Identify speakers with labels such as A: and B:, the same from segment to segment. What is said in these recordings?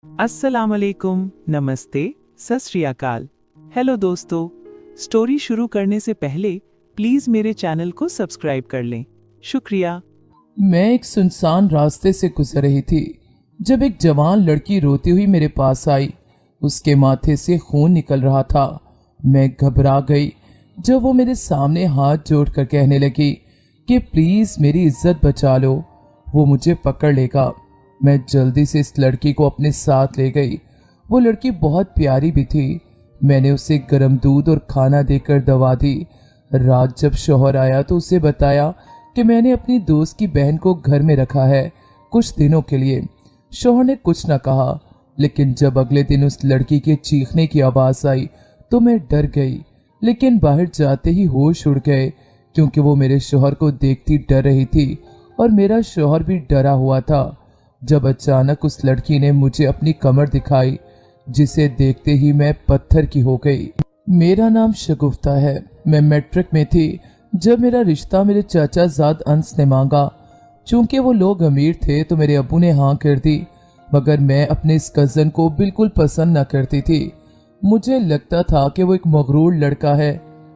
A: अस्सलाम वालेकुम, नमस्ते, सत श्री अकाल। हेलो दोस्तों, स्टोरी शुरू करने से पहले प्लीज मेरे चैनल को सब्सक्राइब कर लें। शुक्रिया।
B: मैं एक सुनसान रास्ते से गुजर रही थी जब एक जवान लड़की रोती हुई मेरे पास आई। उसके माथे से खून निकल रहा था। मैं घबरा गई जब वो मेरे सामने हाथ जोड़कर कहने लगी कि प्लीज मेरी इज्जत बचा लो, वो मुझे पकड़ लेगा। मैं जल्दी से इस लड़की को अपने साथ ले गई। वो लड़की बहुत प्यारी भी थी। मैंने उसे गर्म दूध और खाना देकर दवा दी। रात जब शौहर आया तो उसे बताया कि मैंने अपनी दोस्त की बहन को घर में रखा है कुछ दिनों के लिए। शौहर ने कुछ न कहा, लेकिन जब अगले दिन उस लड़की के चीखने की आवाज आई तो मैं डर गई। लेकिन बाहर जाते ही होश उड़ गए, क्योंकि वो मेरे शौहर को देखती डर रही थी और मेरा शौहर भी डरा हुआ था। जब अचानक उस लड़की ने मुझे अपनी कमर दिखाई, जिसे देखते ही मैं पत्थर की हो गई। मेरा नाम शगुफ्ता है। मैं मैट्रिक में थी जब मेरा रिश्ता मेरे चाचा जाद अंस ने मांगा। चूंकि वो लोग अमीर थे तो मेरे अब्बू ने हाँ कर दी, मगर मैं अपने इस कज़न को बिल्कुल पसंद न करती थी। मुझे लगता था कि वो एक मगरूर लड़का है।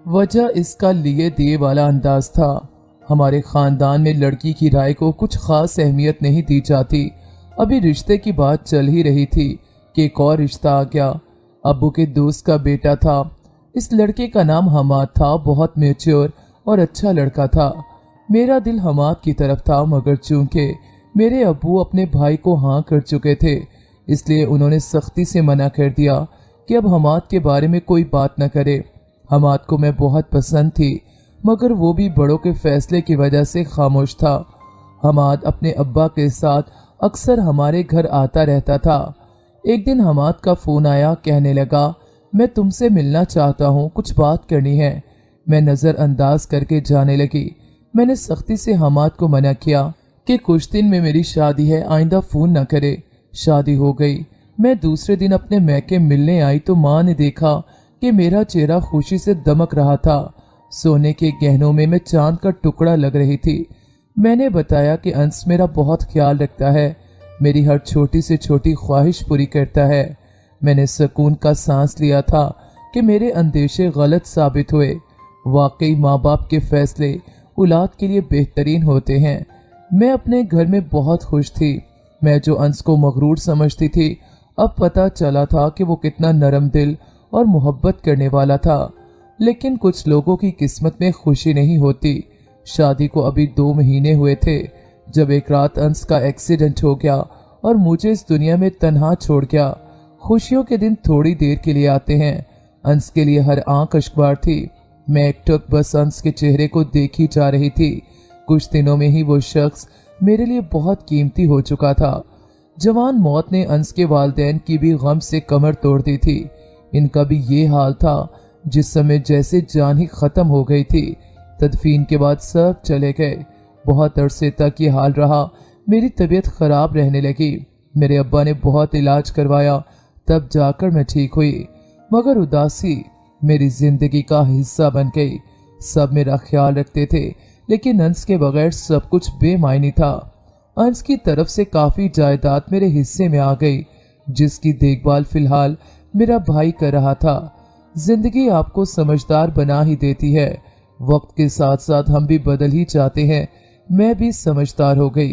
B: वजह इसका लिए दिए वाला अंदाज था। हमारे खानदान में लड़की की राय को कुछ खास अहमियत नहीं दी जाती। अभी रिश्ते की बात चल ही रही थी कि एक और रिश्ता आ गया। अब्बू के दोस्त का बेटा था। इस लड़के का नाम हमाद था। बहुत मैच्योर और अच्छा लड़का था। मेरा दिल हमाद की तरफ था, मगर चूंकि मेरे अब्बू अपने भाई को हाँ कर चुके थे, इसलिए उन्होंने सख्ती से मना कर दिया कि अब हमाद के बारे में कोई बात न करे। हमाद को मैं बहुत पसंद थी, मगर वो भी बड़ों के फैसले की वजह से खामोश था। हमाद अपने अब्बा के साथ अक्सर हमारे घर आता रहता था। एक दिन हमाद का फोन आया, कहने लगा मैं तुमसे मिलना चाहता हूँ, कुछ बात करनी है। मैं नज़रअंदाज करके जाने लगी। मैंने सख्ती से हमाद को मना किया कि कुछ दिन में मेरी शादी है, आइंदा फ़ोन न करे। शादी हो गई। मैं दूसरे दिन अपने मैके मिलने आई तो माँ ने देखा कि मेरा चेहरा खुशी से दमक रहा था। सोने के गहनों में मैं चांद का टुकड़ा लग रही थी। मैंने बताया कि अंश मेरा बहुत ख्याल रखता है, मेरी हर छोटी से छोटी ख्वाहिश पूरी करता है। मैंने सुकून का सांस लिया था कि मेरे अंदेशे गलत साबित हुए। वाकई माँ बाप के फैसले औलाद के लिए बेहतरीन होते हैं। मैं अपने घर में बहुत खुश थी। मैं जो अंश को मगरूर समझती थी, अब पता चला था कि वो कितना नरम दिल और मोहब्बत करने वाला था। लेकिन कुछ लोगों की किस्मत में खुशी नहीं होती। शादी को अभी 2 महीने हुए थे जब एक रात अंश का एक्सीडेंट हो गया और मुझे इस दुनिया में तन्हा छोड़ गया। खुशियों के दिन थोड़ी देर के लिए आते हैं। अंश के लिए हर आंख अश्कबार थी। मैं एकटक बस अंश के चेहरे को देखी जा रही थी। कुछ दिनों में ही वो शख्स मेरे लिए बहुत कीमती हो चुका था। जवान मौत ने अंश के वालिदैन की भी गम से कमर तोड़ दी थी। इनका भी ये हाल था। जिस समय जैसे जान ही खत्म हो गई थी, तदफीन के बाद सब चले गए। बहुत अरसे तक ये हाल रहा। मेरी तबीयत खराब रहने लगी। मेरे अब्बा ने बहुत इलाज करवाया, तब जाकर मैं ठीक हुई। मगर उदासी मेरी जिंदगी का हिस्सा बन गई। सब मेरा ख्याल रखते थे, लेकिन अंश के बगैर सब कुछ बेमायनी था। अंश की तरफ से काफी जायदाद मेरे हिस्से में आ गई, जिसकी देखभाल फिलहाल मेरा भाई कर रहा था। जिंदगी आपको समझदार बना ही देती है। वक्त के साथ साथ हम भी बदल ही जाते हैं। मैं भी समझदार हो गई।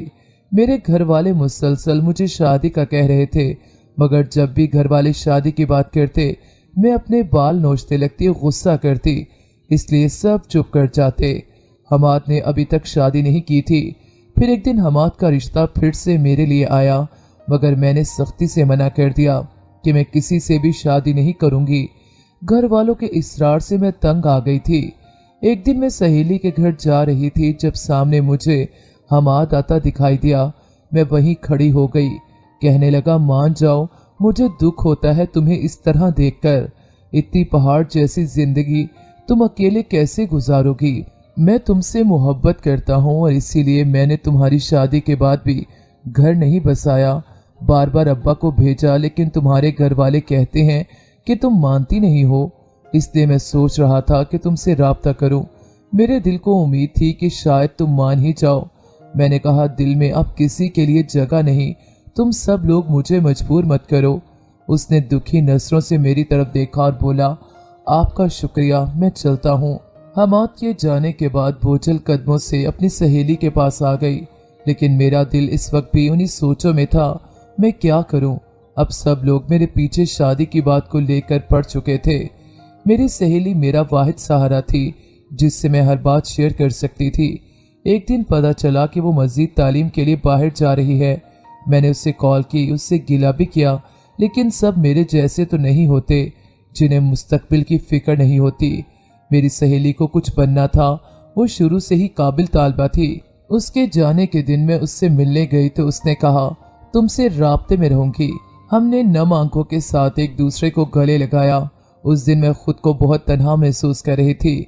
B: मेरे घर वाले मुसलसल मुझे शादी का कह रहे थे, मगर जब भी घर वाले शादी की बात करते, मैं अपने बाल नोचते लगती, गुस्सा करती, इसलिए सब चुप कर जाते। हमाद ने अभी तक शादी नहीं की थी। फिर एक दिन हमाद का रिश्ता फिर से मेरे लिए आया, मगर मैंने सख्ती से मना कर दिया कि मैं किसी से भी शादी नहीं करूंगी। घर वालों के इसरार से मैं तंग आ गई थी। एक दिन मैं सहेली के घर जा रही थी जब सामने मुझे हमाद आता दिखाई दिया। मैं वहीं खड़ी हो गई। कहने लगा मान जाओ, मुझे दुख होता है तुम्हें इस तरह देखकर। इतनी पहाड़ जैसी जिंदगी तुम अकेले कैसे गुजारोगी? मैं तुमसे मोहब्बत करता हूँ और इसीलिए मैंने तुम्हारी शादी के बाद भी घर नहीं बसाया। बार बार अब्बा को भेजा, लेकिन तुम्हारे घर वाले कहते हैं कि तुम मानती नहीं हो। इसलिए मैं सोच रहा था कि तुमसे राब्ता करूं। मेरे दिल को उम्मीद थी कि शायद तुम मान ही जाओ। मैंने कहा दिल में अब किसी के लिए जगह नहीं, तुम सब लोग मुझे मजबूर मत करो। उसने दुखी नजरों से मेरी तरफ देखा और बोला, आपका शुक्रिया, मैं चलता हूँ। हमाद के जाने के बाद बोझल कदमों से अपनी सहेली के पास आ गई, लेकिन मेरा दिल इस वक्त भी उन्हीं सोचों में था। मैं क्या करूं? अब सब लोग मेरे पीछे शादी की बात को लेकर पड़ चुके थे। मेरी सहेली मेरा वाहिद सहारा थी जिससे मैं हर बात शेयर कर सकती थी। एक दिन पता चला कि वो मजीद तालीम के लिए बाहर जा रही है। मैंने उससे कॉल की, उससे गिला भी किया, लेकिन सब मेरे जैसे तो नहीं होते जिन्हें मुस्तकबिल की फिक्र नहीं होती। मेरी सहेली को कुछ बनना था, वो शुरू से ही काबिल तालबा थी। उसके जाने के दिन मैं उससे मिलने गई तो उसने कहा, तुमसे राब्ते में रहूंगी। हमने नम आंखों के साथ एक दूसरे को गले लगाया। उस दिन मैं खुद को बहुत तन्हा महसूस कर रही थी।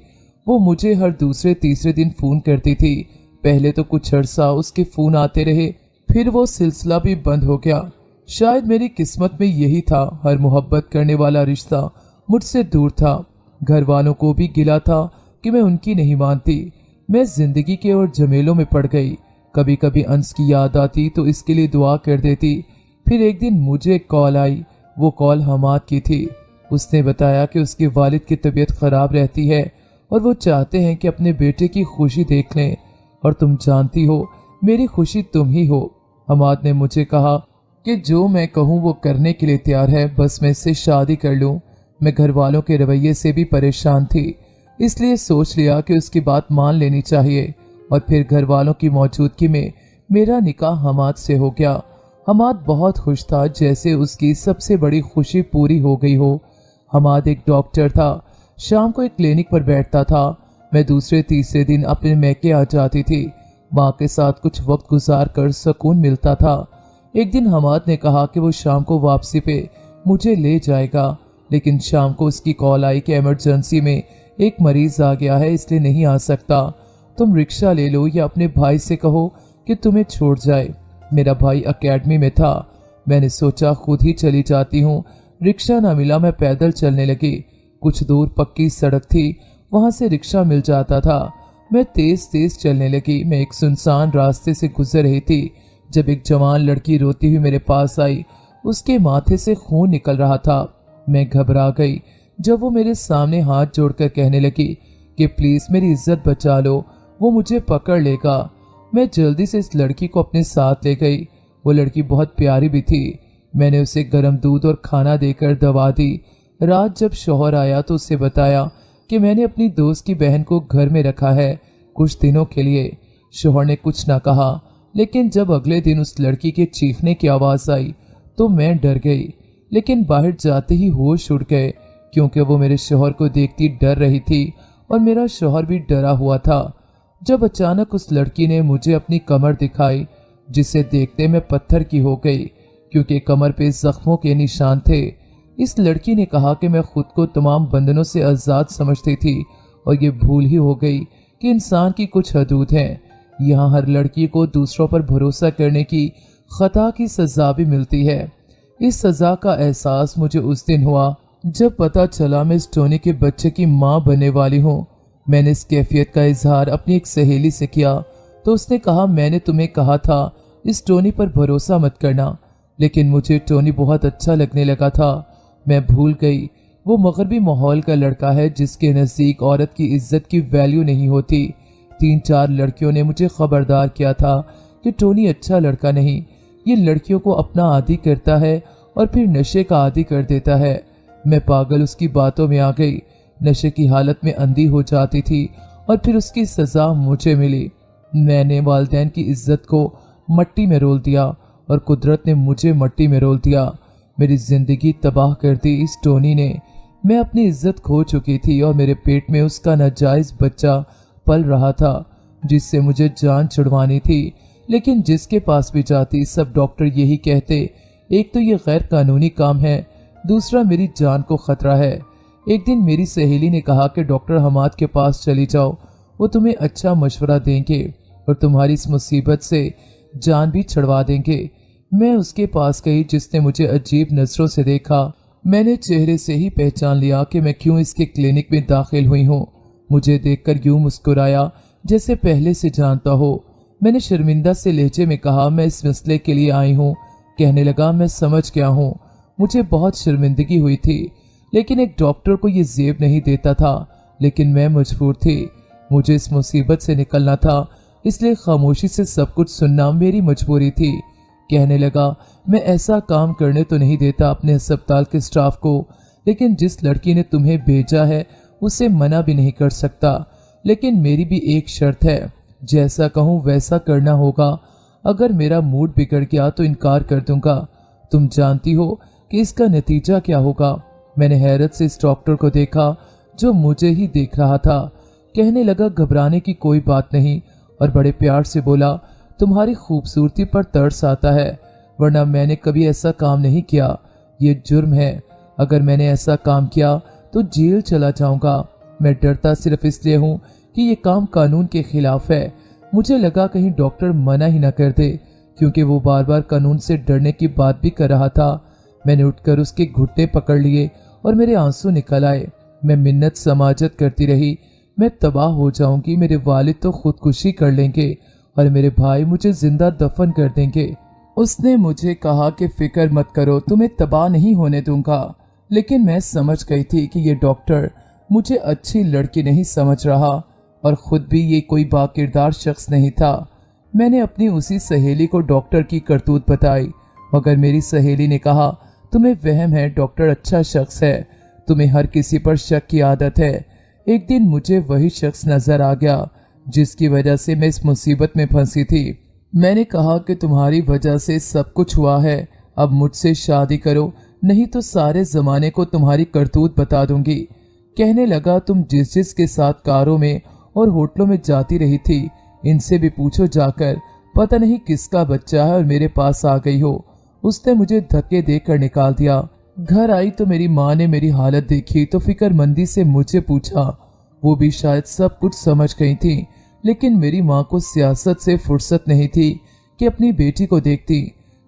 B: वो मुझे हर दूसरे तीसरे दिन फोन करती थी। पहले तो कुछ अरसा उसके फोन आते रहे, फिर वो सिलसिला भी बंद हो गया। शायद मेरी किस्मत में यही था, हर मोहब्बत करने वाला रिश्ता मुझसे दूर था। घर वालों को भी गिला था कि मैं उनकी नहीं मानती। मैं जिंदगी के और झमेलों में पड़ गई। कभी कभी अंश की याद आती तो इसके लिए दुआ कर देती। फिर एक दिन मुझे एक कॉल आई। वो कॉल हमाद की थी। उसने बताया कि उसके वालिद की तबीयत खराब रहती है और वो चाहते हैं कि अपने बेटे की खुशी देख लें, और तुम जानती हो मेरी खुशी तुम ही हो। हमाद ने मुझे कहा कि जो मैं कहूँ वो करने के लिए तैयार है, बस मैं इससे शादी कर लूँ। मैं घर वालों के रवैये से भी परेशान थी, इसलिए सोच लिया कि उसकी बात मान लेनी चाहिए, और फिर घर वालों की मौजूदगी में मेरा निकाह हमाद से हो गया। हमाद बहुत खुश था, जैसे उसकी सबसे बड़ी खुशी पूरी हो गई हो। हमाद एक डॉक्टर था, शाम को एक क्लिनिक पर बैठता था। मैं दूसरे तीसरे दिन अपने मैके आ जाती थी। माँ के साथ कुछ वक्त गुजार कर सुकून मिलता था। एक दिन हमाद ने कहा कि वो शाम को वापसी पे मुझे ले जाएगा, लेकिन शाम को उसकी कॉल आई कि इमरजेंसी में एक मरीज आ गया है, इसलिए नहीं आ सकता। तुम रिक्शा ले लो या अपने भाई से कहो कि तुम्हें छोड़ जाए। मेरा भाई एकेडमी में था। मैंने सोचा खुद ही चली जाती हूँ। रिक्शा ना मिला, मैं पैदल चलने लगी। कुछ दूर पक्की सड़क थी, वहां से रिक्शा मिल जाता था। मैं तेज तेज चलने लगी। मैं एक सुनसान रास्ते से गुजर रही थी जब एक जवान लड़की रोती हुई मेरे पास आई। उसके माथे से खून निकल रहा था। मैं घबरा गई जब वो मेरे सामने हाथ जोड़कर कहने लगी कि प्लीज मेरी इज्जत बचा लो, वो मुझे पकड़ लेगा। मैं जल्दी से इस लड़की को अपने साथ ले गई। वो लड़की बहुत प्यारी भी थी। मैंने उसे गर्म दूध और खाना देकर दवा दी। रात जब शौहर आया तो उसे बताया कि मैंने अपनी दोस्त की बहन को घर में रखा है कुछ दिनों के लिए। शौहर ने कुछ ना कहा, लेकिन जब अगले दिन उस लड़की के चीखने की आवाज आई तो मैं डर गई। लेकिन बाहर जाते ही होश उड़ गए, क्योंकि वो मेरे शौहर को देखती डर रही थी और मेरा शौहर भी डरा हुआ था। जब अचानक उस लड़की ने मुझे अपनी कमर दिखाई, जिसे देखते मैं पत्थर की हो गई, क्योंकि कमर पे जख्मों के निशान थे। इस लड़की ने कहा कि मैं खुद को तमाम बंधनों से आजाद समझती थी और ये भूल ही हो गई कि इंसान की कुछ हदूद हैं। यहाँ हर लड़की को दूसरों पर भरोसा करने की खता की सजा भी मिलती है। इस सजा का एहसास मुझे उस दिन हुआ जब पता चला मैं इस टोनी के बच्चे की माँ बनने वाली हूँ। मैंने इस कैफियत का इजहार अपनी एक सहेली से किया तो उसने कहा, मैंने तुम्हें कहा था इस टोनी पर भरोसा मत करना। लेकिन मुझे टोनी बहुत अच्छा लगने लगा था। मैं भूल गई वो मगरबी माहौल का लड़का है जिसके नज़दीक औरत की इज्जत की वैल्यू नहीं होती। 3-4 लड़कियों ने मुझे खबरदार किया था कि टोनी अच्छा लड़का नहीं, ये लड़कियों को अपना आदी करता है और फिर नशे का आदी कर देता है। मैं पागल उसकी बातों में आ गई। नशे की हालत में अंधी हो जाती थी और फिर उसकी सजा मुझे मिली। मैंने वालिदैन की इज्जत को मट्टी में रोल दिया और कुदरत ने मुझे मट्टी में रोल दिया। मेरी जिंदगी तबाह कर दी इस टोनी ने। मैं अपनी इज्जत खो चुकी थी और मेरे पेट में उसका नाजायज बच्चा पल रहा था जिससे मुझे जान छुड़वानी थी। लेकिन जिसके पास भी जाती सब डॉक्टर यही कहते, एक तो ये गैर कानूनी काम है, दूसरा मेरी जान को खतरा है। एक दिन मेरी सहेली ने कहा कि डॉक्टर हमाद के पास चली जाओ, वो तुम्हें अच्छा मशवरा देंगे और तुम्हारी इस मुसीबत से जान भी छुड़वा देंगे। मैं उसके पास गई जिसने मुझे अजीब नजरों से देखा। मैंने चेहरे से ही पहचान लिया कि मैं क्यों इसके क्लिनिक में दाखिल हुई हूँ। मुझे देखकर यूं मुस्कुराया जैसे पहले से जानता हो। मैंने शर्मिंदा से लहजे में कहा, मैं इस मसले के लिए आई हूँ कहने लगा, मैं समझ गया हूँ, मुझे बहुत शर्मिंदगी हुई थी, लेकिन एक डॉक्टर को ये जेब नहीं देता था, लेकिन मैं मजबूर थी, मुझे इस मुसीबत से निकलना था, इसलिए खामोशी से सब कुछ सुनना मेरी मजबूरी थी। कहने लगा, मैं ऐसा काम करने तो नहीं देता अपने अस्पताल के स्टाफ को, लेकिन जिस लड़की ने तुम्हें भेजा है उसे मना भी नहीं कर सकता, लेकिन मेरी भी एक शर्त है, जैसा कहूँ वैसा करना होगा। अगर मेरा मूड बिगड़ गया तो इनकार कर दूंगा, तुम जानती हो कि इसका नतीजा क्या होगा। मैंने हैरत से इस डॉक्टर को देखा जो मुझे ही देख रहा था। कहने लगा, घबराने की कोई बात नहीं, और बड़े प्यार से बोला, तुम्हारी खूबसूरती पर तरस आता है, वरना मैंने कभी ऐसा काम नहीं किया, ये जुर्म है। अगर मैंने ऐसा काम किया तो जेल चला जाऊंगा। मैं डरता सिर्फ इसलिए हूँ कि ये काम कानून के खिलाफ है। मुझे लगा कहीं डॉक्टर मना ही न कर दे, क्योंकि वो बार बार कानून से डरने की बात भी कर रहा था। मैंने उठकर उसके घुटने पकड़ लिए और मेरे आंसू निकल आए। मैं मिन्नत समाजत करती रही, मैं तबाह हो जाऊंगी, मेरे वालिद तो खुदकुशी कर लेंगे और मेरे भाई मुझे जिंदा दफन कर देंगे। उसने मुझे कहा कि फिक्र मत करो, तुम्हें तबाह नहीं होने दूंगा। लेकिन मैं समझ गई थी कि ये डॉक्टर मुझे अच्छी लड़की नहीं समझ रहा, और खुद भी ये कोई बाकिरदार शख्स नहीं था। मैंने अपनी उसी सहेली को डॉक्टर की करतूत बताई, मगर मेरी सहेली ने कहा, तुम्हें वहम है, डॉक्टर अच्छा शख्स है, तुम्हें हर किसी पर शक की आदत है। एक दिन मुझे वही शख्स नजर आ गया जिसकी वजह से मैं इस मुसीबत में फंसी थी। मैंने कहा कि तुम्हारी वजह से सब कुछ हुआ है, अब मुझसे शादी करो, नहीं तो सारे जमाने को तुम्हारी करतूत बता दूंगी। कहने लगा, तुम जिस जिस के साथ कारों में और होटलों में जाती रही थी, इनसे भी पूछो जाकर, पता नहीं किसका बच्चा है और मेरे पास आ गई हो। उसने मुझे धक्के देकर निकाल दिया। घर आई तो मेरी माँ ने मेरी हालत देखी तो फिक्रमंदी से मुझे पूछा। वो भी शायद सब कुछ समझ गई थी, लेकिन मेरी माँ को सियासत से फुर्सत नहीं थी कि अपनी बेटी को देखती।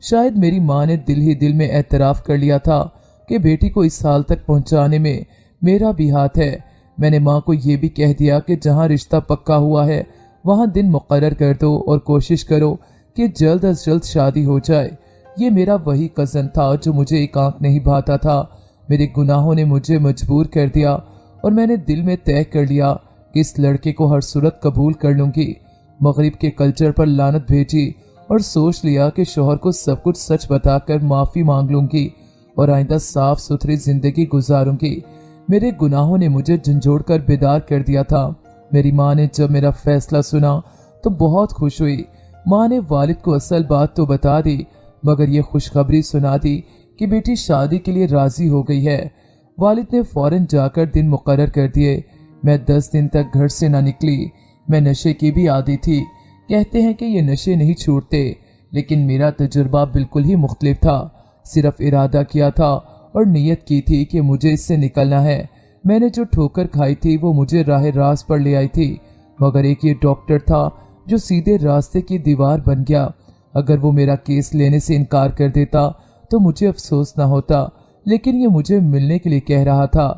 B: शायद मेरी माँ ने दिल ही दिल में एतराफ़ कर लिया था कि बेटी को इस हाल तक पहुँचाने में मेरा भी हाथ है। मैंने माँ को ये भी कह दिया कि जहाँ रिश्ता पक्का हुआ है वहाँ दिन मुकर्रर कर दो और कोशिश करो कि जल्द अज जल्द शादी हो जाए। ये मेरा वही कज़न था जो मुझे एक आंख नहीं भाता था। मेरे गुनाहों ने मुझे मजबूर कर दिया और मैंने दिल में तय कर लिया कि इस लड़के को हर सूरत कबूल कर लूंगी। मगरिब के कल्चर पर लानत भेजी और सोच लिया कि शोहर को सब कुछ सच बताकर माफ़ी मांग लूंगी और आइंदा साफ सुथरी जिंदगी गुजारूंगी। मेरे गुनाहों ने मुझे झंझोड़ कर बेदार कर दिया था। मेरी माँ ने जब मेरा फैसला सुना तो बहुत खुश हुई। माँ ने वालिद को असल बात तो बता दी, मगर ये खुशखबरी सुना दी कि बेटी शादी के लिए राजी हो गई है। वालिद ने फौरन जाकर दिन मुकर्रर कर दिए। मैं 10 दिन तक घर से ना निकली। मैं नशे की भी आदी थी। कहते हैं कि ये नशे नहीं छूटते, लेकिन मेरा तजुर्बा बिल्कुल ही मुख्तलिफ था। सिर्फ इरादा किया था और नीयत की थी कि मुझे इससे निकलना है। मैंने जो ठोकर खाई थी वो मुझे राह रास्त पर ले आई थी, मगर एक ये डॉक्टर था जो सीधे रास्ते की दीवार बन गया। अगर वो मेरा केस लेने से इनकार कर देता तो मुझे अफसोस ना होता, लेकिन ये मुझे मिलने के लिए कह रहा था।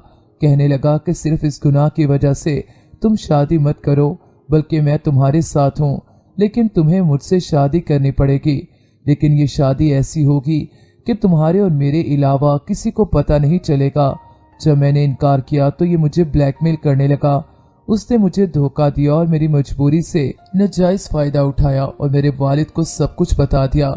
B: कहने लगा कि सिर्फ इस गुनाह की वजह से तुम शादी मत करो, बल्कि मैं तुम्हारे साथ हूँ, लेकिन तुम्हें मुझसे शादी करनी पड़ेगी। लेकिन ये शादी ऐसी होगी कि तुम्हारे और मेरे अलावा किसी को पता नहीं चलेगा। जब मैंने इनकार किया तो ये मुझे ब्लैकमेल करने लगा। उसने मुझे धोखा दिया और मेरी मजबूरी से नाजायज फायदा उठाया और मेरे वालिद को सब कुछ बता दिया।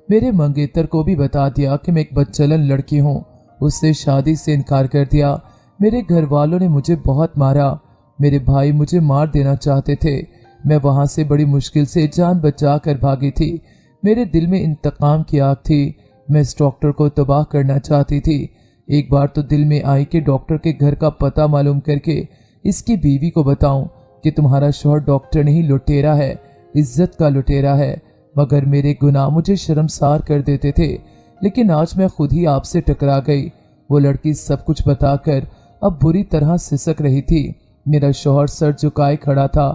B: मेरे मंगेतर को भी बता दिया कि मैं एक बदचलन लड़की हूँ। उससे शादी से इनकार कर दिया। मेरे घर वालों ने मुझे बहुत मारा। मेरे भाई मुझे मार देना चाहते थे। मैं वहां से बड़ी मुश्किल से जान बचा कर भागी थी। मेरे दिल में इंतकाम की आग थी। मैं इस डॉक्टर को तबाह करना चाहती थी। एक बार तो दिल में आई कि डॉक्टर के घर का पता मालूम करके इसकी बीवी को बताऊं कि तुम्हारा शौहर डॉक्टर नहीं, लुटेरा है, इज्जत का लुटेरा है। मगर मेरे गुनाह मुझे शर्मसार कर देते थे। लेकिन आज मैं खुद ही आपसे टकरा गई। वो लड़की सब कुछ बताकर अब बुरी तरह सिसक रही थी। मेरा शौहर सर झुकाए खड़ा था,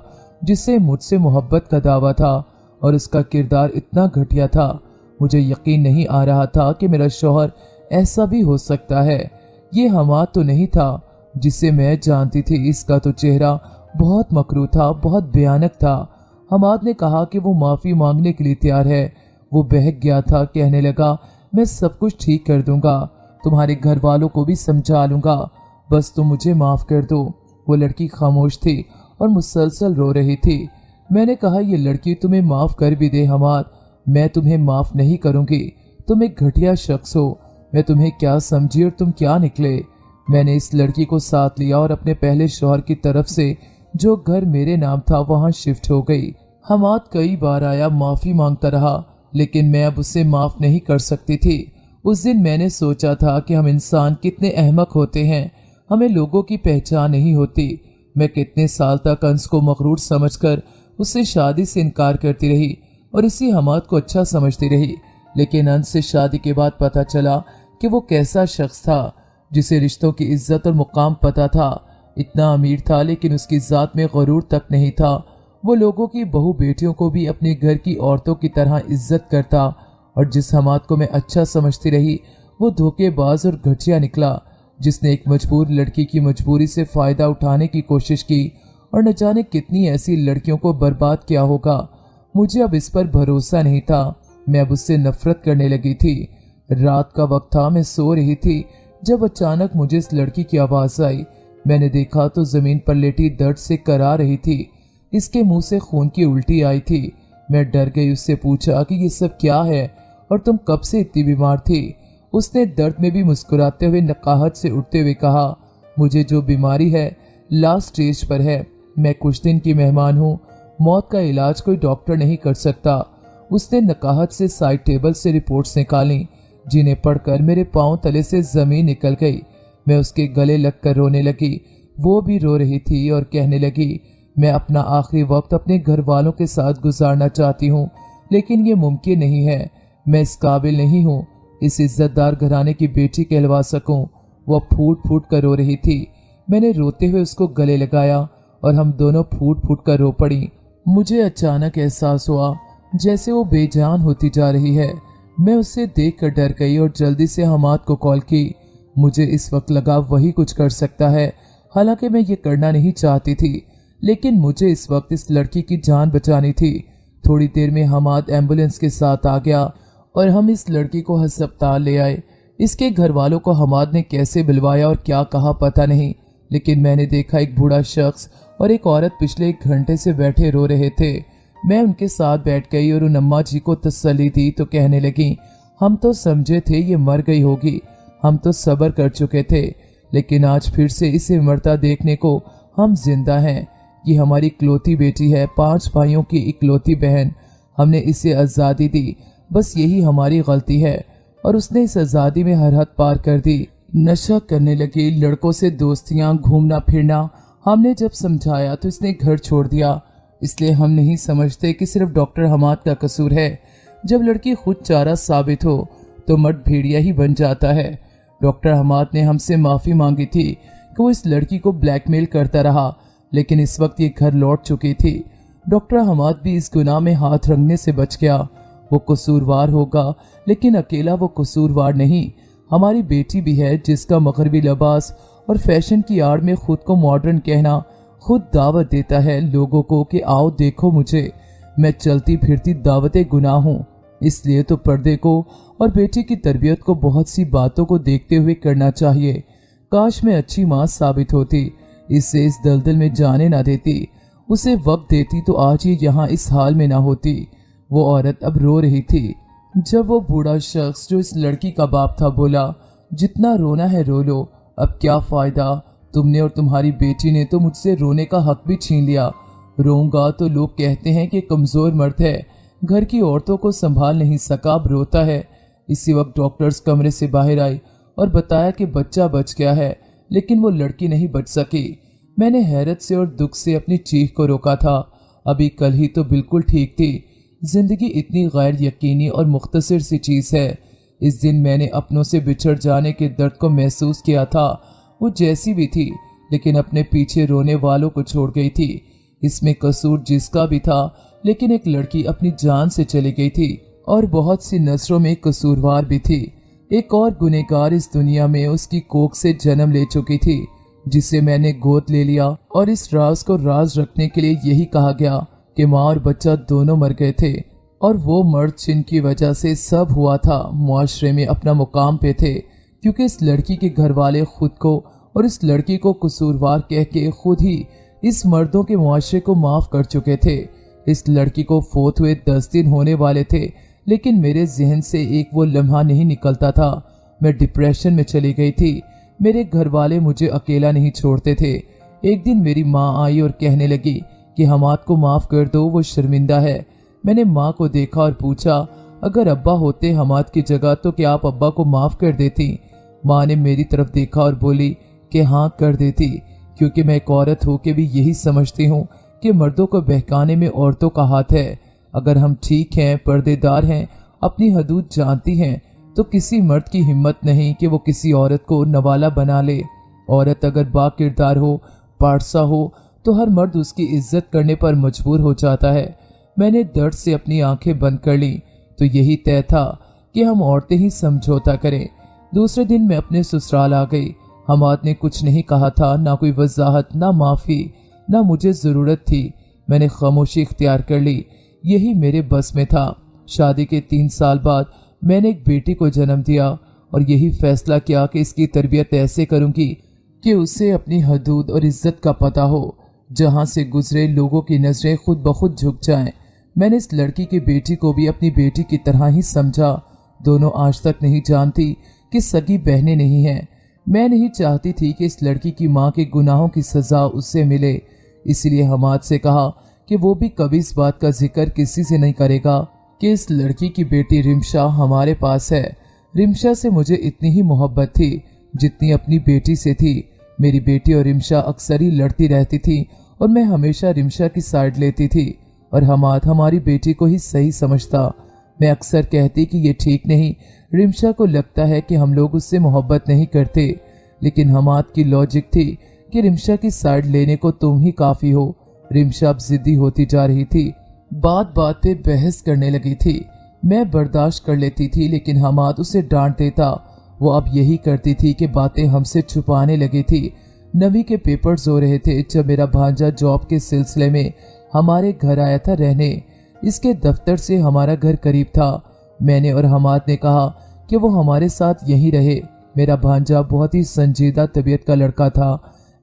B: जिससे मुझसे मोहब्बत का दावा था, और उसका किरदार इतना घटिया था। मुझे यकीन नहीं आ रहा था कि मेरा शौहर ऐसा भी हो सकता है। ये हमाद तो नहीं था जिसे मैं जानती थी। इसका तो चेहरा बहुत मकरू था, बहुत भयानक था। हमाद ने कहा कि वो माफ़ी मांगने के लिए तैयार है। वो बहक गया था। कहने लगा, मैं सब कुछ ठीक कर दूंगा, तुम्हारे घर वालों को भी समझा लूंगा, बस तुम मुझे माफ कर दो। वो लड़की खामोश थी और मुसलसल रो रही थी। मैंने कहा, ये लड़की तुम्हें माफ कर भी दे हमाद, मैं तुम्हें माफ नहीं करूंगी। तुम एक घटिया शख्स हो, मैं तुम्हें क्या समझी और तुम क्या निकले। मैंने इस लड़की को साथ लिया और अपने पहले शौहर की तरफ से जो घर मेरे नाम था वहां शिफ्ट हो गई। हमाद कई बार आया, माफी मांगता रहा, लेकिन मैं अब उसे माफ नहीं कर सकती थी। उस दिन मैंने सोचा था कि हम इंसान कितने अहमक होते हैं, हमें लोगों की पहचान नहीं होती। मैं कितने साल तक अंश को मगरूर समझकर उससे शादी से इनकार करती रही और इसी हमाद को अच्छा समझती रही, लेकिन अंश से शादी के बाद पता चला कि वो कैसा शख्स था, जिसे रिश्तों की इज्जत और मुकाम पता था। इतना अमीर था लेकिन उसकी जात में गरूर तक नहीं था। वो लोगों की बहू बेटियों को भी अपने घर की औरतों की तरह इज्जत करता, और जिस हमाद को मैं अच्छा समझती रही वो धोखेबाज और घटिया निकला, जिसने एक मजबूर लड़की की मजबूरी से फायदा उठाने की कोशिश की और न जाने कितनी ऐसी लड़कियों को बर्बाद किया होगा। मुझे अब इस पर भरोसा नहीं था, मैं अब उससे नफरत करने लगी थी। रात का वक्त था, मैं सो रही थी जब अचानक मुझे इस लड़की की आवाज आई। मैंने देखा तो जमीन पर लेटी दर्द से करा रही थी, इसके मुंह से खून की उल्टी आई थी। मैं डर गई, उससे पूछा कि ये सब क्या है और तुम कब से इतनी बीमार थी। उसने दर्द में भी मुस्कुराते हुए नकाहत से उठते हुए कहा, मुझे जो बीमारी है लास्ट स्टेज पर है, मैं कुछ दिन की मेहमान हूँ, मौत का इलाज कोई डॉक्टर नहीं कर सकता। उसने नकाहत से साइड टेबल से रिपोर्ट्स निकाली, जिन्हें पढ़कर मेरे पांव तले से जमीन निकल गई। मैं उसके गले लगकर रोने लगी, वो भी रो रही थी और कहने लगी, मैं अपना आखिरी वक्त अपने घर वालों के साथ गुजारना चाहती हूँ, लेकिन ये मुमकिन नहीं है, मैं इस काबिल नहीं हूँ इस इज्जतदार घराने की बेटी कहलवा सकूं। वह फूट फूट कर रो रही थी। मैंने रोते हुए उसको गले लगाया और हम दोनों फूट फूट कर रो पड़ी। मुझे अचानक एहसास हुआ जैसे वो बेजान होती जा रही है। मैं उससे देखकर डर गई और जल्दी से हमाद को कॉल की। मुझे इस वक्त लगा वही कुछ कर सकता है, हालांकि मैं ये करना नहीं चाहती थी, लेकिन मुझे इस वक्त इस लड़की की जान बचानी थी। थोड़ी देर में हमाद एम्बुलेंस के साथ आ गया और हम इस लड़की को अस्पताल ले आए। इसके घर वालों को हमाद ने कैसे बुलवाया और क्या कहा पता नहीं, लेकिन मैंने देखा एक बूढ़ा शख्स और एक औरत पिछले 1 घंटे से बैठे रो रहे थे। मैं उनके साथ बैठ गई और उन अम्मा जी को तसल्ली दी तो कहने लगी, हम तो समझे थे ये मर गई होगी, हम तो सब्र कर चुके थे, लेकिन आज फिर से इसे मरता देखने को हम जिंदा हैं। ये हमारी इकलौती बेटी है, 5 भाइयों की इकलौती बहन, हमने इसे आज़ादी दी, बस यही हमारी गलती है, और उसने इस आज़ादी में हर हद पार कर दी। नशा करने लगी, लड़कों से दोस्तियां, घूमना फिरना। हमने जब समझाया तो इसने घर छोड़ दिया। इसलिए हम नहीं समझते कि सिर्फ डॉक्टर हमाद का कसूर है। जब लड़की खुद चारा साबित हो तो मर्द भेड़िया ही बन जाता है। डॉक्टर हमाद ने हमसे माफ़ी मांगी थी कि वो इस लड़की को ब्लैकमेल करता रहा, लेकिन इस वक्त ये घर लौट चुकी थी। डॉक्टर हमाद भी इस गुनाह में हाथ रंगने से बच गया। वो कसूरवार होगा, लेकिन अकेला वो कसूरवार नहीं, हमारी बेटी भी है जिसका मगरबी लिबास और फैशन की आड़ में खुद को मॉडर्न कहना खुद दावत देता है लोगों को कि आओ देखो मुझे, मैं चलती फिरती दावते गुनाह हूँ। इसलिए तो पर्दे को और बेटी की तरबियत को बहुत सी बातों को देखते हुए करना चाहिए। काश मैं अच्छी माँ साबित होती, इससे इस दलदल में जाने ना देती, उसे वक्त देती तो आज ये यहाँ इस हाल में ना होती। वो औरत अब रो रही थी। जब वो बूढ़ा शख्स जो इस लड़की का बाप था बोला, जितना रोना है रो लो, अब क्या फायदा, तुमने और तुम्हारी बेटी ने तो मुझसे रोने का हक भी छीन लिया। रोऊंगा तो लोग कहते हैं कि कमजोर मर्द है, घर की औरतों को संभाल नहीं सका, अब रोता है। इसी वक्त डॉक्टर्स कमरे से बाहर आई और बताया कि बच्चा बच गया है, लेकिन वो लड़की नहीं बच सकी। मैंने हैरत से और दुख से अपनी चीख को रोका था। अभी कल ही तो बिल्कुल ठीक थी। जिंदगी इतनी गैर यकीनी और मुख्तसर सी चीज़ है। इस दिन मैंने अपनों से बिछड़ जाने के दर्द को महसूस किया था। वो जैसी भी थी, लेकिन अपने पीछे रोने वालों को छोड़ गई थी। इसमें कसूर जिसका भी था, लेकिन एक लड़की अपनी जान से चली गई थी और बहुत सी नस्रों में कसूरवार भी थी। एक और गुनहगार इस दुनिया में उसकी कोख से जन्म ले चुकी थी, जिसे मैंने गोद ले लिया, और इस राज को राज रखने के लिए यही कहा गया कि माँ और बच्चा दोनों मर गए थे। और वो मर्द जिनकी वजह से सब हुआ था मुआशरे में अपना मुकाम पे थे, क्योंकि इस लड़की के घर वाले खुद को और इस लड़की को कसूरवार कह के खुद ही इस मर्दों के मुआशरे को माफ कर चुके थे। इस लड़की को फोत हुए 10 दिन होने वाले थे, लेकिन मेरे जहन से एक वो लम्हा नहीं निकलता था। मैं डिप्रेशन में चली गई थी। मेरे घर वाले मुझे अकेला नहीं छोड़ते थे। एक दिन मेरी माँ आई और कहने लगी कि हमाद को माफ कर दो, वो शर्मिंदा है। मैंने माँ को देखा और पूछा, अगर अब्बा होते हमाद की जगह तो क्या आप अब्बा को माफ कर देती? माँ ने मेरी तरफ देखा और बोली कि हाँ कर देती, क्योंकि मैं एक औरत होकर भी यही समझती हूँ कि मर्दों को बहकाने में औरतों का हाथ है। अगर हम ठीक हैं, पर्देदार हैं, अपनी हदूद जानती हैं, तो किसी मर्द की हिम्मत नहीं कि वो किसी औरत को नवाला बना ले। औरत अगर बाकिरदार हो, पारसा हो, तो हर मर्द उसकी इज्जत करने पर मजबूर हो जाता है। मैंने दर्द से अपनी आंखें बंद कर ली तो यही तय था कि हम औरतें ही समझौता करें। दूसरे दिन मैं अपने ससुराल आ गई। हमाद ने कुछ नहीं कहा था, ना कोई वजाहत, ना माफ़ी, ना मुझे ज़रूरत थी। मैंने खामोशी इख्तियार कर ली, यही मेरे बस में था। शादी के 3 साल बाद मैंने एक बेटी को जन्म दिया और यही फैसला किया कि इसकी तरबियत ऐसे करूँगी कि उसे अपनी हदूद और इज्जत का पता हो, जहाँ से गुजरे लोगों की नज़रें खुद ब खुद झुक जाएं। मैंने इस लड़की की बेटी को भी अपनी बेटी की तरह ही समझा। दोनों आज तक नहीं जानती कि सगी बहनें नहीं हैं। मैं नहीं चाहती थी कि इस लड़की की माँ के गुनाहों की सज़ा उससे मिले, इसलिए हमाद से कहा कि वो भी कभी इस बात का जिक्र किसी से नहीं करेगा कि इस लड़की की बेटी रिमशा हमारे पास है। रिमशा से मुझे इतनी ही मोहब्बत थी जितनी अपनी बेटी से थी। मेरी बेटी और रिमशा अक्सर ही लड़ती रहती थी और मैं हमेशा रिमशा की साइड लेती थी और हमाद हमारी बेटी को ही सही समझता। मैं अक्सर कहती कि ये ठीक नहीं, रिमशा को लगता है कि हम लोग उससे मोहब्बत नहीं करते, लेकिन हमाद की लॉजिक थी कि रिमशा की साइड लेने को तुम ही काफ़ी हो। रिमशा अब जिद्दी होती जा रही थी, बात बात पे बहस करने लगी थी। मैं बर्दाश्त कर लेती थी, लेकिन हमाद उसे डांट देता। वो अब यही करती थी कि बातें हमसे छुपाने लगी थी। नवी के पेपर्स हो रहे थे जब मेरा भांजा जॉब के सिलसिले में हमारे घर आया था रहने। इसके दफ्तर से हमारा घर करीब था। मैंने और हमाद ने कहा कि वो हमारे साथ यहीं रहे। मेरा भांजा बहुत ही संजीदा तबीयत का लड़का था।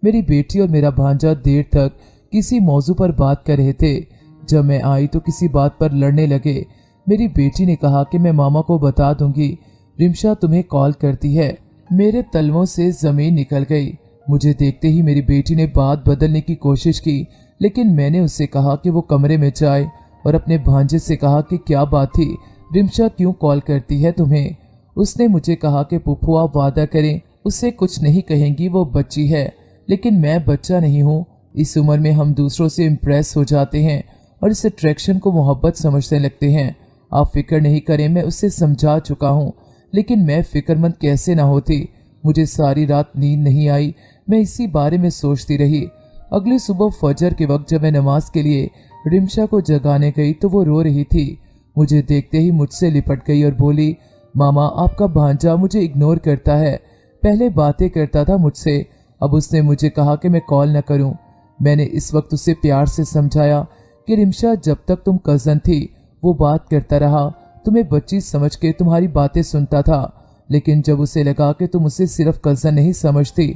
B: मेरी बेटी और मेरा भांजा देर तक किसी मौजू पर बात कर रहे थे। जब मैं आई तो किसी बात पर लड़ने लगे। मेरी बेटी ने कहा कि मैं मामा को बता दूंगी, रिमशा तुम्हें कॉल करती है। मेरे तलवों से जमीन निकल गई। मुझे देखते ही मेरी बेटी ने बात बदलने की कोशिश की, लेकिन मैंने उससे कहा कि वो कमरे में जाए और अपने भांजे से कहा कि क्या बात थी, रिमशा क्यों कॉल करती है तुम्हें। उसने मुझे कहा कि पुप्पू आप वादा करें उससे कुछ नहीं कहेंगी, वो बच्ची है। लेकिन मैं बच्चा नहीं हूँ। इस उम्र में हम दूसरों से इम्प्रेस हो जाते हैं और इस अट्रैक्शन को मोहब्बत समझने लगते हैं। आप फिक्र नहीं करें, मैं उससे समझा चुका हूँ, लेकिन मैं फिक्रमंद कैसे ना होती। मुझे सारी रात नींद नहीं आई। मैं इसी बारे में सोचती रही। अगली सुबह फजर के वक्त जब मैं नमाज के लिए रिमशा को जगाने गई तो वो रो रही थी। मुझे देखते ही मुझसे लिपट गई और बोली, मामा आपका भांजा मुझे इग्नोर करता है। पहले बातें करता था मुझसे, अब उसने मुझे कहा कि मैं कॉल न करूं। मैंने इस वक्त उसे प्यार से समझाया कि रिमशा जब तक तुम कज़न थी वो बात करता रहा, तुम्हें बच्ची समझ के तुम्हारी बातें सुनता था, लेकिन जब उसे लगा कि तुम उसे सिर्फ कज़न नहीं समझती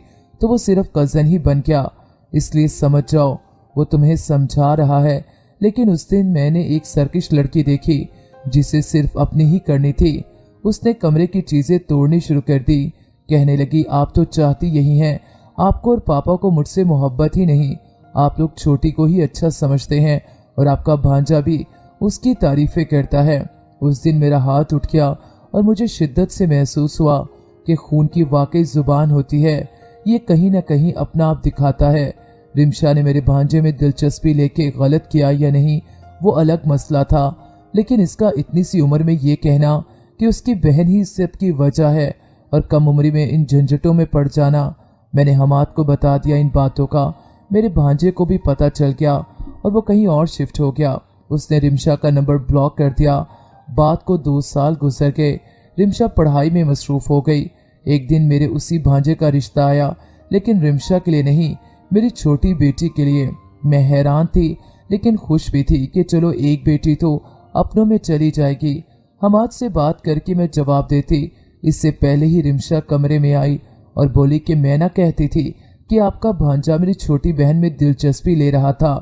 B: तो वो सिर्फ कज़न ही बन गया। इसलिए समझ जाओ वो तुम्हें समझा रहा है। लेकिन उस दिन मैंने एक सरकिश लड़की देखी जिसे सिर्फ अपनी ही करनी थी। उसने कमरे की चीजें तोड़नी शुरू कर दी। कहने लगी, आप तो चाहती यही हैं, आपको और पापा को मुझसे मोहब्बत ही नहीं। आप लोग छोटी को ही अच्छा समझते हैं और आपका भांजा भी उसकी तारीफें करता है। उस दिन मेरा हाथ उठ गया और मुझे शिद्दत से महसूस हुआ कि खून की वाकई जुबान होती है, ये कहीं ना कहीं अपना आप दिखाता है। रिमशा ने मेरे भांजे में दिलचस्पी लेके गलत किया या नहीं वो अलग मसला था, लेकिन इसका इतनी सी उम्र में ये कहना कि उसकी बहन ही सब की वजह है और कम उम्र में इन झंझटों में पड़ जाना। मैंने हमाद को बता दिया इन बातों का। मेरे भांजे को भी पता चल गया और वो कहीं और शिफ्ट हो गया। उसने रिमशा का नंबर ब्लॉक कर दिया। बात को 2 साल गुजर गए। रिमशा पढ़ाई में मसरूफ हो गई। एक दिन मेरे उसी भांजे का रिश्ता आया, लेकिन रिमशा के लिए नहीं, मेरी छोटी बेटी के लिए। मैं हैरान थी लेकिन खुश भी थी कि चलो एक बेटी तो अपनों में चली जाएगी। हमाद से बात करके मैं जवाब देती। इससे पहले ही रिमशा कमरे में आई और बोली कि मैं ना कहती थी कि आपका भांजा मेरी छोटी बहन में दिलचस्पी ले रहा था,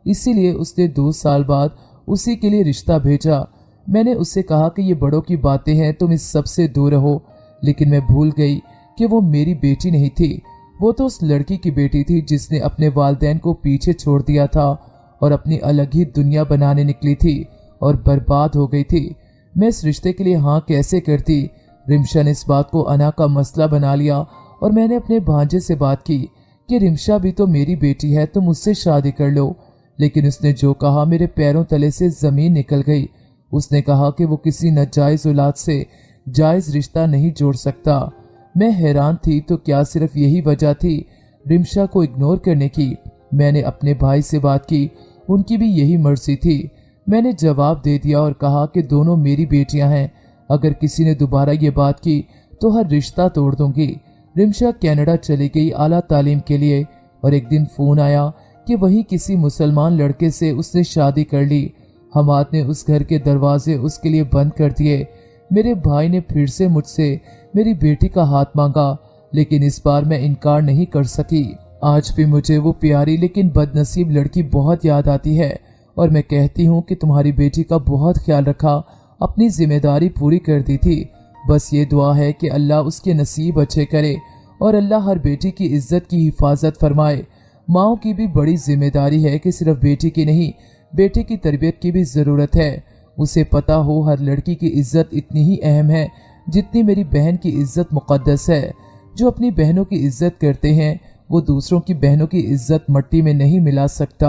B: इसीलिए उसने 2 साल बाद उसी के लिए रिश्ता भेजा। मैंने उससे कहा कि ये बड़ों की बातें हैं, तुम इस सब से दूर रहो, लेकिन मैं भूल गई कि वो मेरी बेटी नहीं थी, वो तो उस लड़की की बेटी थी जिसने अपने वालिदैन को पीछे छोड़ दिया था और अपनी अलग ही दुनिया बनाने निकली थी और बर्बाद हो गई थी। मैं इस रिश्ते के लिए हाँ कैसे करती? रिमशा ने इस बात को अना का मसला बना लिया और मैंने अपने भांजे से बात की कि रिमशा भी तो मेरी बेटी है, तुम उससे शादी कर लो। लेकिन उसने जो कहा मेरे पैरों तले से जमीन निकल गई। उसने कहा कि वो किसी नाजायज औलाद से जायज रिश्ता नहीं जोड़ सकता। मैं हैरान थी, तो क्या सिर्फ यही वजह थी रिमशा को इग्नोर करने की? मैंने अपने भाई से बात की, उनकी भी यही मर्जी थी। मैंने जवाब दे दिया और कहा कि दोनों मेरी बेटियां हैं, अगर किसी ने दोबारा ये बात की तो हर रिश्ता तोड़ दूंगी। रिमशा कनाडा चली गई आला तालीम के लिए और एक दिन फोन आया कि वहीं किसी मुसलमान लड़के से उसने शादी कर ली। हमाद ने उस घर के दरवाजे उसके लिए बंद कर दिए। मेरे भाई ने फिर से मुझसे मेरी बेटी का हाथ मांगा, लेकिन इस बार मैं इनकार नहीं कर सकी। आज भी मुझे वो प्यारी लेकिन बदनसीब लड़की बहुत याद आती है और मैं कहती हूँ कि तुम्हारी बेटी का बहुत ख्याल रखा, अपनी जिम्मेदारी पूरी कर दी थी। बस ये दुआ है कि अल्लाह उसके नसीब अच्छे करे और अल्लाह हर बेटी की इज्जत की हिफाजत फरमाए। माओ की भी बड़ी जिम्मेदारी है कि सिर्फ बेटी की नहीं, बेटे की तरबियत की भी जरूरत है। उसे पता हो हर लड़की की इज्जत इतनी ही अहम है जितनी मेरी बहन की इज्जत मुकद्दस है। जो अपनी बहनों की इज्जत करते हैं वो दूसरों की बहनों की इज्जत मट्टी में नहीं मिला सकता।